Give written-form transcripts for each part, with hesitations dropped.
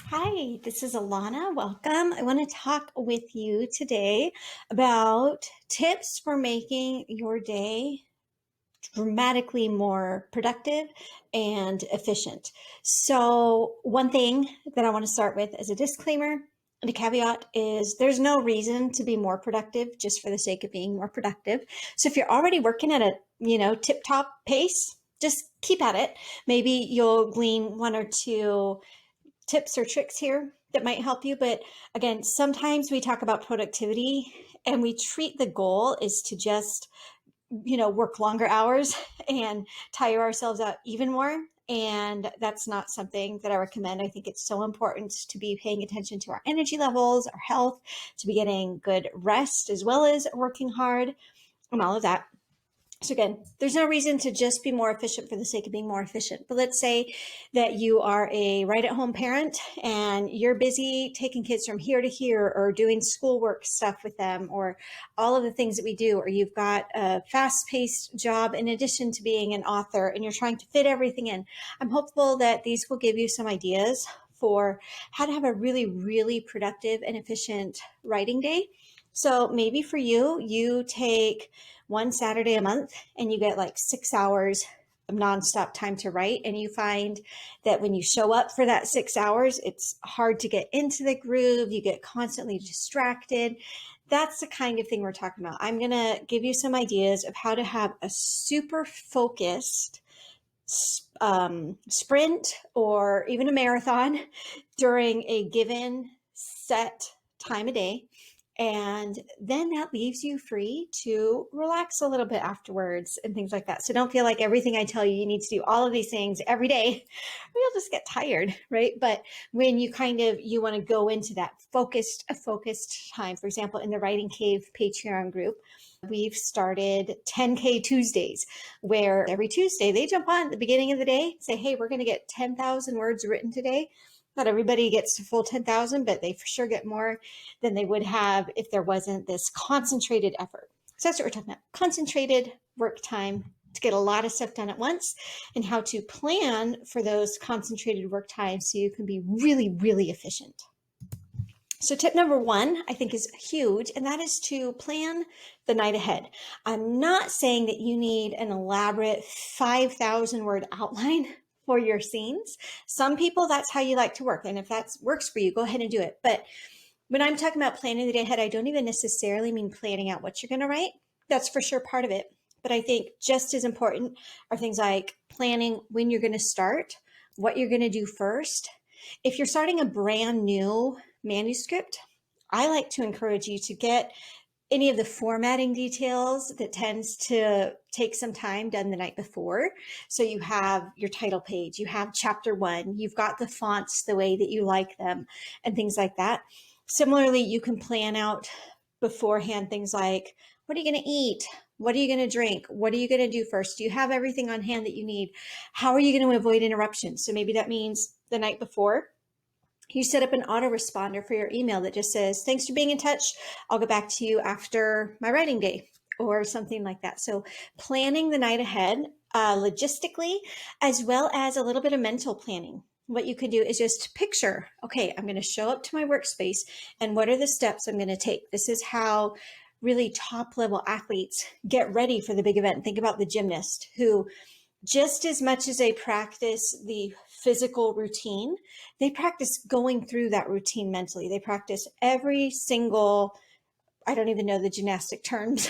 Hi, this is Alana. Welcome. I want to talk with you today about tips for making your day dramatically more productive and efficient. So, one thing that I want to start with as a disclaimer and a caveat is there's no reason to be more productive just for the sake of being more productive. So, if you're already working at a, tip-top pace, just keep at it. Maybe you'll glean one or two tips or tricks here that might help you. But again, sometimes we talk about productivity and we treat the goal is to just, work longer hours and tire ourselves out even more. And that's not something that I recommend. I think it's so important to be paying attention to our energy levels, our health, to be getting good rest, as well as working hard and all of that. So again, there's no reason to just be more efficient for the sake of being more efficient. But let's say that you are a right-at-home parent and you're busy taking kids from here to here or doing schoolwork stuff with them or all of the things that we do, or you've got a fast-paced job in addition to being an author and you're trying to fit everything in. I'm hopeful that these will give you some ideas for how to have a really, really productive and efficient writing day. So maybe for you, you take one Saturday a month and you get like 6 hours of nonstop time to write. And you find that when you show up for that 6 hours, it's hard to get into the groove. You get constantly distracted. That's the kind of thing we're talking about. I'm going to give you some ideas of how to have a super focused sprint or even a marathon during a given set time of day. And then that leaves you free to relax a little bit afterwards and things like that. So don't feel like everything I tell you, you need to do all of these things every day. You'll just get tired, right? But when you want to go into that focused time, for example, in the Writing Cave Patreon group, we've started 10K Tuesdays, where every Tuesday they jump on at the beginning of the day, say, hey, we're going to get 10,000 words written today. Not everybody gets to full 10,000, but they for sure get more than they would have if there wasn't this concentrated effort. So that's what we're talking about. Concentrated work time to get a lot of stuff done at once and how to plan for those concentrated work times so you can be really, really efficient. So tip number one, I think, is huge, and that is to plan the night ahead. I'm not saying that you need an elaborate 5,000 word outline for your scenes. Some people, that's how you like to work. And if that works for you, go ahead and do it. But when I'm talking about planning the day ahead, I don't even necessarily mean planning out what you're going to write. That's for sure part of it. But I think just as important are things like planning when you're going to start, what you're going to do first. If you're starting a brand new manuscript, I like to encourage you to get any of the formatting details that tends to take some time done the night before. So you have your title page, you have chapter one, you've got the fonts the way that you like them and things like that. Similarly, you can plan out beforehand things like, what are you going to eat? What are you going to drink? What are you going to do first? Do you have everything on hand that you need? How are you going to avoid interruptions? So maybe that means the night before, you set up an autoresponder for your email that just says, thanks for being in touch. I'll get back to you after my writing day or something like that. So planning the night ahead, logistically, as well as a little bit of mental planning. What you can do is just picture, okay, I'm going to show up to my workspace and what are the steps I'm going to take? This is how really top level athletes get ready for the big event. Think about the gymnast who, just as much as they practice the physical routine, they practice going through that routine mentally. They practice every single, I don't even know the gymnastic terms,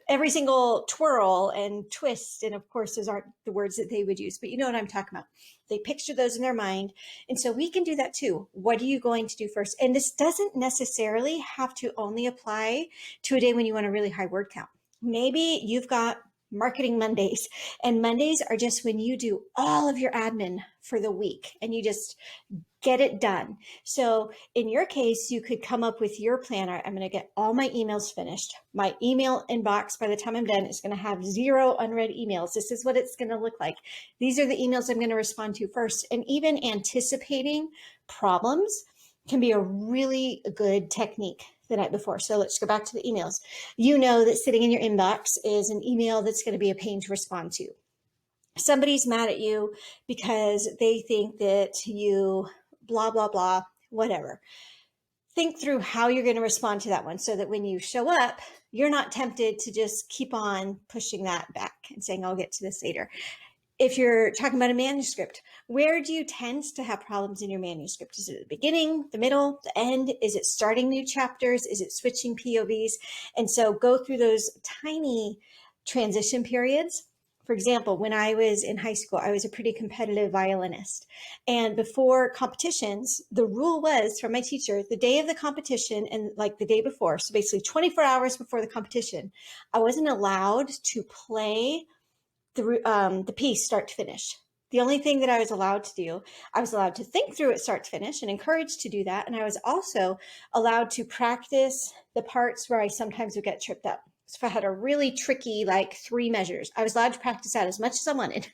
every single twirl and twist. And of course, those aren't the words that they would use, but you know what I'm talking about. They picture those in their mind. And so we can do that too. What are you going to do first? And this doesn't necessarily have to only apply to a day when you want a really high word count. Maybe you've got Marketing Mondays, and Mondays are just when you do all of your admin for the week and you just get it done. So in your case, you could come up with your plan. I'm going to get all my emails finished. My email inbox by the time I'm done is going to have 0 unread emails. This is what it's going to look like. These are the emails I'm going to respond to first. And even anticipating problems can be a really good technique the night before. So let's go back to the emails. You know that sitting in your inbox is an email that's going to be a pain to respond to. Somebody's mad at you because they think that you blah, blah, blah, whatever. Think through how you're going to respond to that one so that when you show up, you're not tempted to just keep on pushing that back and saying, I'll get to this later. If you're talking about a manuscript, where do you tend to have problems in your manuscript? Is it the beginning, the middle, the end? Is it starting new chapters? Is it switching POVs? And so go through those tiny transition periods. For example, when I was in high school, I was a pretty competitive violinist. And before competitions, the rule was from my teacher, the day of the competition and like the day before, so basically 24 hours before the competition, I wasn't allowed to play the piece start to finish. The only thing that I was allowed to do, I was allowed to think through it start to finish and encouraged to do that. And I was also allowed to practice the parts where I sometimes would get tripped up. So if I had a really tricky, like 3 measures, I was allowed to practice that as much as I wanted.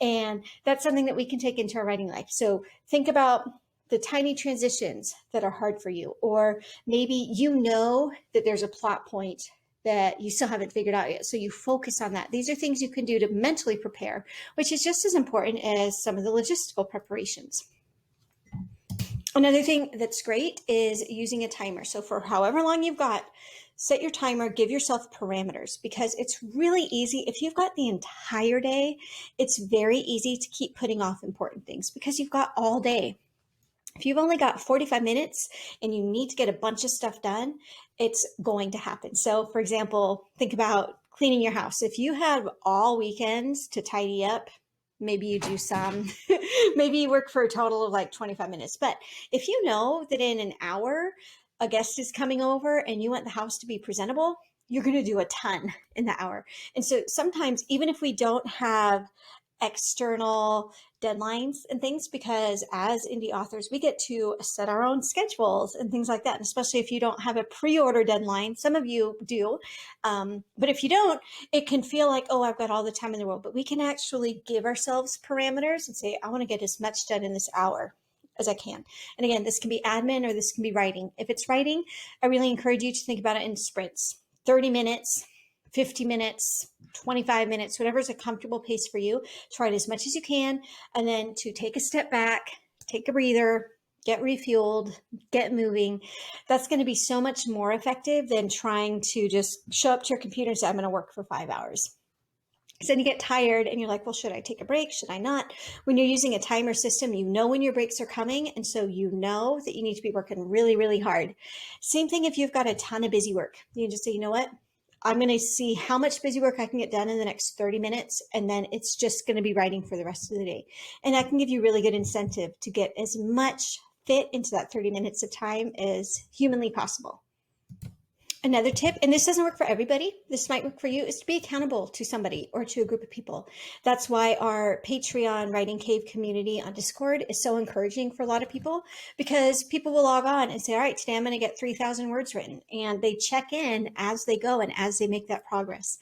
And that's something that we can take into our writing life. So think about the tiny transitions that are hard for you, or maybe you know that there's a plot point that you still haven't figured out yet. So you focus on that. These are things you can do to mentally prepare, which is just as important as some of the logistical preparations. Another thing that's great is using a timer. So for however long you've got, set your timer, give yourself parameters, because it's really easy. If you've got the entire day, it's very easy to keep putting off important things because you've got all day. If you've only got 45 minutes and you need to get a bunch of stuff done, it's going to happen. So for example, think about cleaning your house. If you have all weekends to tidy up, maybe you do some, maybe you work for a total of like 25 minutes. But if you know that in an hour, a guest is coming over and you want the house to be presentable, you're going to do a ton in the hour. And so sometimes, even if we don't have external deadlines and things, because as indie authors, we get to set our own schedules and things like that. And especially if you don't have a pre-order deadline, some of you do. But if you don't, it can feel like, oh, I've got all the time in the world. But we can actually give ourselves parameters and say, I want to get as much done in this hour as I can. And again, this can be admin or this can be writing. If it's writing, I really encourage you to think about it in sprints, 30 minutes, 50 minutes, 25 minutes, whatever's a comfortable pace for you. Try it as much as you can. And then to take a step back, take a breather, get refueled, get moving. That's going to be so much more effective than trying to just show up to your computer and say, I'm going to work for 5 hours. Because then you get tired and you're like, well, should I take a break? Should I not? When you're using a timer system, you know when your breaks are coming. And so you know that you need to be working really, really hard. Same thing if you've got a ton of busy work. You can just say, you know what? I'm going to see how much busy work I can get done in the next 30 minutes. And then it's just going to be writing for the rest of the day. And that can give you really good incentive to get as much fit into that 30 minutes of time as humanly possible. Another tip, and this doesn't work for everybody, this might work for you, is to be accountable to somebody or to a group of people. That's why our Patreon Writing Cave community on Discord is so encouraging for a lot of people, because people will log on and say, all right, today I'm going to get 3,000 words written. And they check in as they go and as they make that progress.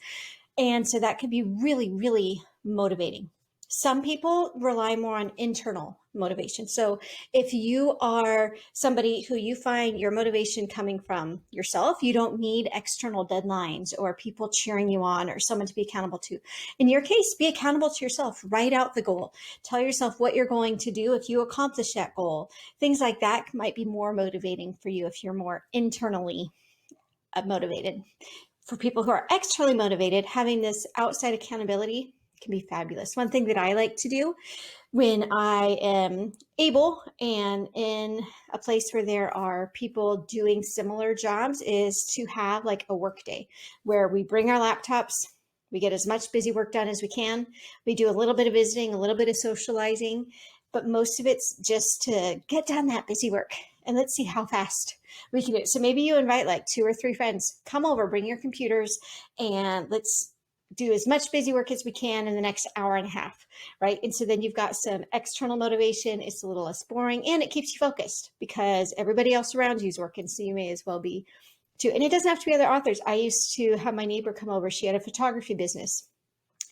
And so that can be really, really motivating. Some people rely more on internal motivation. So if you are somebody who you find your motivation coming from yourself, you don't need external deadlines or people cheering you on or someone to be accountable to. In your case, be accountable to yourself. Write out the goal. Tell yourself what you're going to do if you accomplish that goal. Things like that might be more motivating for you if you're more internally motivated. For people who are externally motivated, having this outside accountability can be fabulous. One thing that I like to do when I am able and in a place where there are people doing similar jobs is to have like a work day where we bring our laptops, we get as much busy work done as we can. We do a little bit of visiting, a little bit of socializing, but most of it's just to get done that busy work. And let's see how fast we can do it. So maybe you invite like 2 or 3 friends, come over, bring your computers, and let's do as much busy work as we can in the next hour and a half, right? And so then you've got some external motivation. It's a little less boring and it keeps you focused because everybody else around you is working. So you may as well be too. And it doesn't have to be other authors. I used to have my neighbor come over. She had a photography business.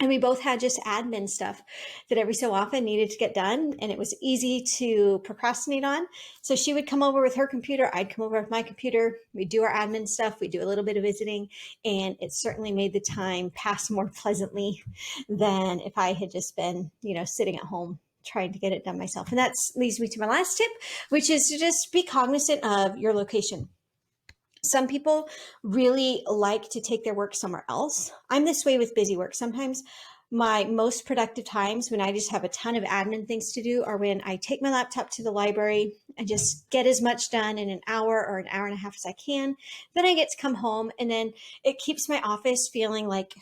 And we both had just admin stuff that every so often needed to get done. And it was easy to procrastinate on. So she would come over with her computer. I'd come over with my computer. We'd do our admin stuff. We'd do a little bit of visiting. And it certainly made the time pass more pleasantly than if I had just been, sitting at home trying to get it done myself. And that leads me to my last tip, which is to just be cognizant of your location. Some people really like to take their work somewhere else. I'm this way with busy work. Sometimes my most productive times when I just have a ton of admin things to do are when I take my laptop to the library and just get as much done in an hour or an hour and a half as I can. Then I get to come home, and then it keeps my office feeling like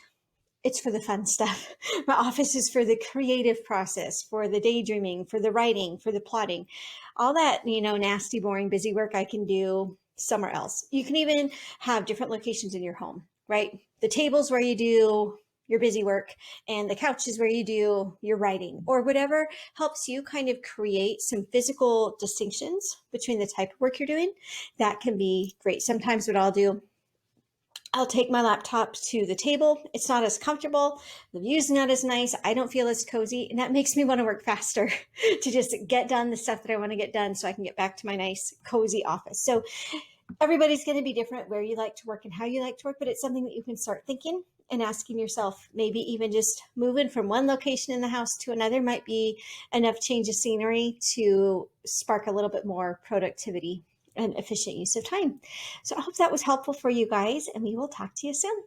it's for the fun stuff. My office is for the creative process, for the daydreaming, for the writing, for the plotting. All that, nasty, boring, busy work I can do somewhere else. You can even have different locations in your home, right? The table's where you do your busy work, and the couch is where you do your writing, or whatever helps you kind of create some physical distinctions between the type of work you're doing. That can be great. Sometimes what I'll take my laptop to the table. It's not as comfortable. The view's not as nice. I don't feel as cozy. And that makes me want to work faster to just get done the stuff that I want to get done so I can get back to my nice, cozy office. So everybody's going to be different where you like to work and how you like to work, but it's something that you can start thinking and asking yourself. Maybe even just moving from one location in the house to another might be enough change of scenery to spark a little bit more productivity and efficient use of time. So I hope that was helpful for you guys, and we will talk to you soon.